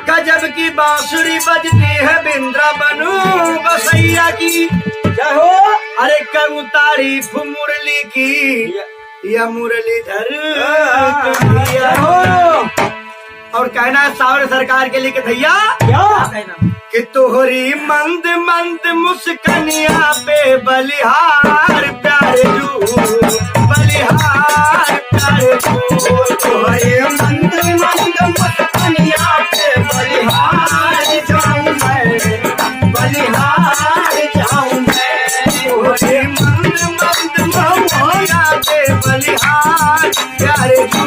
गजब की बांसुरी बजती है वृंदावनु बसैया की। जय हो। अरे करूं तारीफ मुरली की या मुरलीधर हो। और कहना सावर सरकार के लिए कि भैया क्या कि तोहरी मंद मंद मुस्कनिया पे बलिहार प्यारे जू बलिहार प्यारे जू। तोहरे मंद मंद मुस्कनिया पे बलिहार जाऊं मैं, बलिहार जाऊं मैं। तोहरे मंद मंद महुआ पे बलिहार प्यारे जू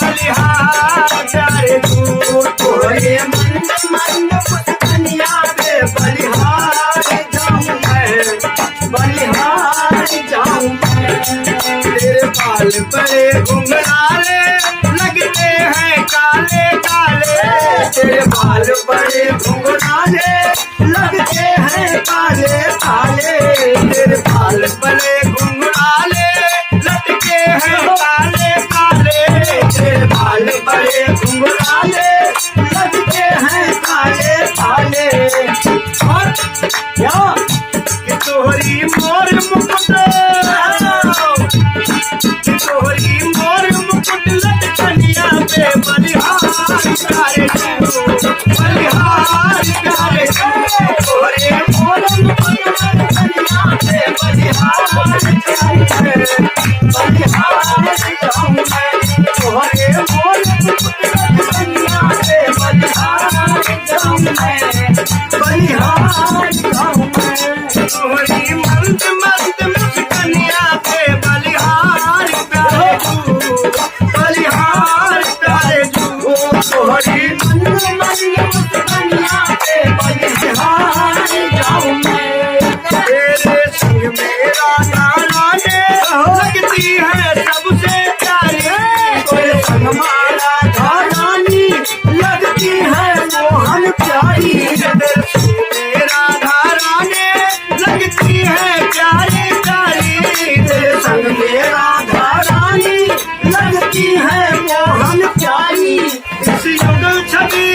बलिहार प्यारे जू। तोहरे मंद मंद मुस्कनिया पे बलिहार जाऊं मैं, बलिहार जाऊं मैं। तेरे बाल बड़े घुंघराले लगते हैं काले काले। तेरे बाल बड़े घुंघराले लगते हैं काले काले। तेरे बाल बड़े घुंघराले लटके हैं काले काले। तेरे बाल बड़े घुंघराले लगते हैं काले काले। और क्या कि तोहरी मोर मुकुट कि तोहरी मोर मुकुट लटकनिया पे बलिहार प्यारे जू बलिहार प्यारे जू। तोरे मोर मुकुट लटकनिया पे बलिहार जाऊं मैं, बलिहार जाऊं मैं। तोरे मोर मुकुट लटकनिया पे बलिहार जाऊं मैं, बलिहार जाऊं मैं। तोहरी मंद मंद मुस्कनिया पे बलिहार प्यारे जू बलिहार प्यारे जू। तोहरी मंद मंद मुस्कनिया पे बलिहार जाऊं मैं। तेरे संग मेरा नाना ने लगती है सबसे प्यारी। तेरे संग माला धारानी लगती है मोहन प्यारी। तेरे संग मेरा धारा ने लगती है प्यारी प्यारी। तेरे संग मेरा धारानी लगती है मोहन प्यारी। इस युगल छवि